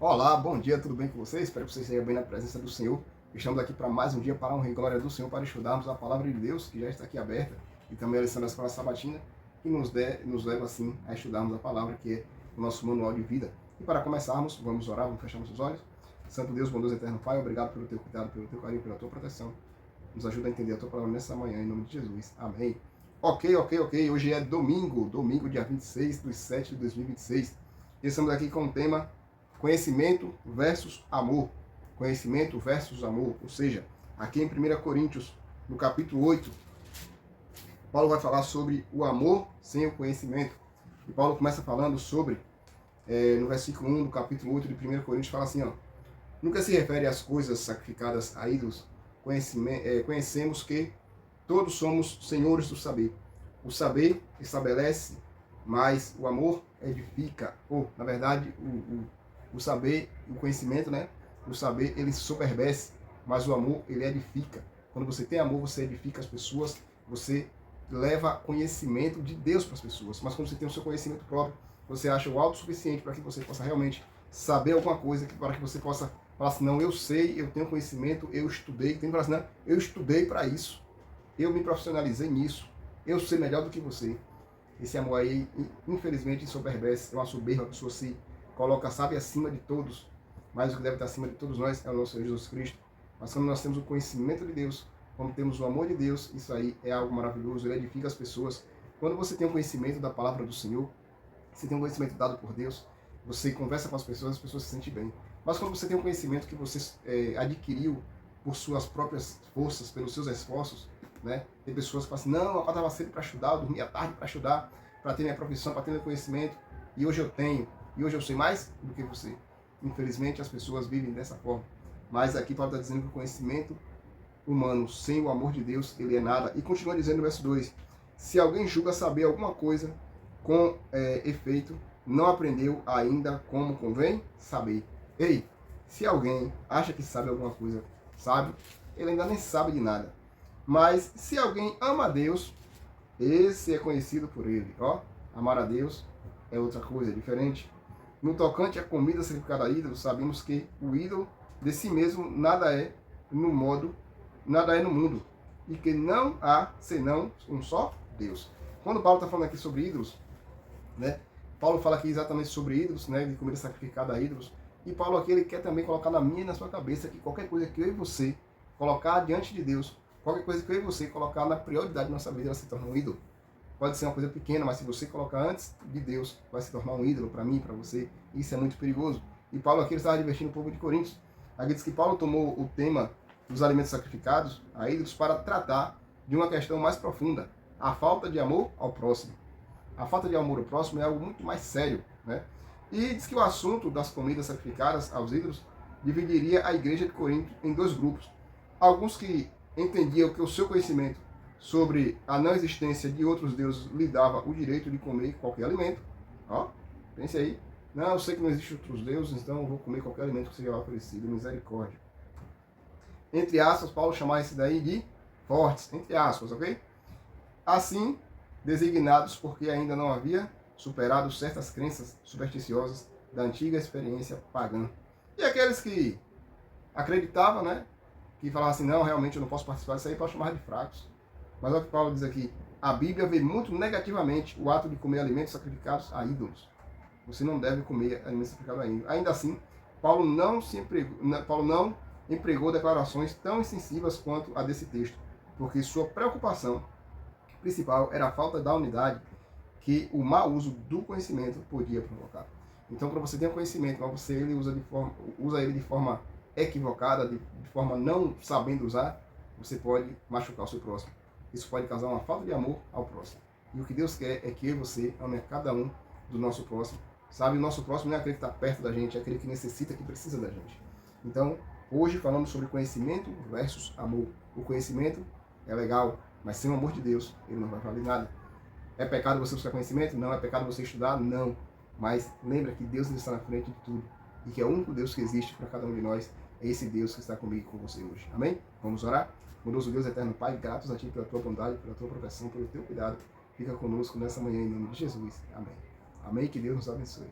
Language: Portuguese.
Olá, bom dia, tudo bem com vocês? Espero que vocês estejam bem na presença do Senhor. Estamos aqui para mais um dia, para a honra e glória do Senhor, para estudarmos a palavra de Deus, que já está aqui aberta, e também a lição da Escola Sabatina, que nos leva, assim, a estudarmos a palavra, que é o nosso manual de vida. E para começarmos, vamos orar, vamos fechar nossos olhos. Santo Deus, bondoso eterno Pai, obrigado pelo teu cuidado, pelo teu carinho, pela tua proteção. Nos ajuda a entender a tua palavra nessa manhã, em nome de Jesus. Amém. Ok. Hoje é domingo, dia 26/7/2026. E estamos aqui com o tema conhecimento versus amor. Conhecimento versus amor. Ou seja, aqui em 1 Coríntios, no capítulo 8, Paulo vai falar sobre o amor sem o conhecimento. E Paulo começa falando sobre, no versículo 1 do capítulo 8 de 1 Coríntios, fala assim, ó: nunca se refere às coisas sacrificadas a ídolos. Conhecemos que todos somos senhores do saber. O saber estabelece, mas o amor edifica. Ou, na verdade, o saber, o conhecimento, né? O saber, ele soberbece, mas o amor, ele edifica. Quando você tem amor, você edifica as pessoas, você leva conhecimento de Deus para as pessoas. Mas quando você tem o seu conhecimento próprio, você acha o autossuficiente para que você possa realmente saber alguma coisa, para que você possa falar assim, não, eu sei, eu tenho conhecimento, eu estudei. Tem que falar assim, não, eu estudei para isso, eu me profissionalizei nisso, eu sei melhor do que você. Esse amor aí, infelizmente, ensoberbece, é uma soberba, a pessoa se coloca, sabe, acima de todos, mas o que deve estar acima de todos nós é o nosso Senhor Jesus Cristo. Mas quando nós temos o conhecimento de Deus, quando temos o amor de Deus, isso aí é algo maravilhoso, ele edifica as pessoas. Quando você tem o conhecimento da palavra do Senhor, você tem um conhecimento dado por Deus, você conversa com as pessoas se sentem bem. Mas quando você tem um conhecimento que você adquiriu por suas próprias forças, pelos seus esforços, né? Tem pessoas que falam assim, não, eu acordava cedo para estudar, eu dormia tarde para estudar, para ter minha profissão, para ter meu conhecimento, e hoje eu tenho, e hoje eu sei mais do que você. Infelizmente as pessoas vivem dessa forma. Mas aqui Paulo está dizendo que o conhecimento humano sem o amor de Deus, ele é nada. E continua dizendo no verso 2, se alguém julga saber alguma coisa com efeito, não aprendeu ainda como convém saber. Ei, se alguém acha que sabe alguma coisa, sabe, ele ainda nem sabe de nada. Mas se alguém ama a Deus, esse é conhecido por ele. Ó, amar a Deus é outra coisa, é diferente. No tocante à comida sacrificada a ídolo, sabemos que o ídolo de si mesmo nada é no mundo, e que não há senão um só Deus. Quando Paulo está falando aqui sobre ídolos, né? Paulo fala aqui exatamente sobre ídolos, né? De comida sacrificada a ídolos. E Paulo aqui ele quer também colocar na minha e na sua cabeça que qualquer coisa que eu e você colocar diante de Deus, qualquer coisa que eu e você colocar na prioridade da nossa vida, ela se torna um ídolo. Pode ser uma coisa pequena, mas se você colocar antes de Deus, vai se tornar um ídolo para mim, para você. Isso é muito perigoso. E Paulo aqui ele estava divertindo o povo de Coríntios. Aqui diz que Paulo tomou o tema dos alimentos sacrificados a ídolos para tratar de uma questão mais profunda, a falta de amor ao próximo. A falta de amor ao próximo é algo muito mais sério, né? E diz que o assunto das comidas sacrificadas aos ídolos dividiria a igreja de Corinto em dois grupos. Alguns que entendiam que o seu conhecimento sobre a não existência de outros deuses lhe dava o direito de comer qualquer alimento. Ó, pense aí. Não, eu sei que não existem outros deuses, então eu vou comer qualquer alimento que seja oferecido. Misericórdia. Entre aspas, Paulo chamava esse daí de fortes, entre aspas, ok? Assim, designados porque ainda não havia superado certas crenças supersticiosas da antiga experiência pagã. E aqueles que acreditavam, né, que falavam assim, não, realmente eu não posso participar disso aí, pode chamar de fracos. Mas olha o que Paulo diz aqui, a Bíblia vê muito negativamente o ato de comer alimentos sacrificados a ídolos. Você não deve comer alimentos sacrificados a ídolos. Ainda assim, Paulo não empregou declarações tão insensíveis quanto a desse texto, porque sua preocupação principal era a falta da unidade que o mau uso do conhecimento podia provocar. Então, quando você tem um conhecimento, mas você usa ele de forma equivocada, de forma não sabendo usar, você pode machucar o seu próximo. Isso pode causar uma falta de amor ao próximo. E o que Deus quer é que eu e você ame cada um do nosso próximo. Sabe, o nosso próximo não é aquele que está perto da gente, é aquele que necessita, que precisa da gente. Então, hoje falamos sobre conhecimento versus amor. O conhecimento é legal, mas sem o amor de Deus, ele não vai valer nada. É pecado você buscar conhecimento? Não. É pecado você estudar? Não. Mas lembra que Deus está na frente de tudo. E que é o único Deus que existe para cada um de nós. É esse Deus que está comigo e com você hoje. Amém? Vamos orar? Bondoso Deus, eterno Pai, gratos a Ti pela Tua bondade, pela Tua proteção, pelo Teu cuidado. Fica conosco nessa manhã em nome de Jesus. Amém. Amém. Que Deus nos abençoe.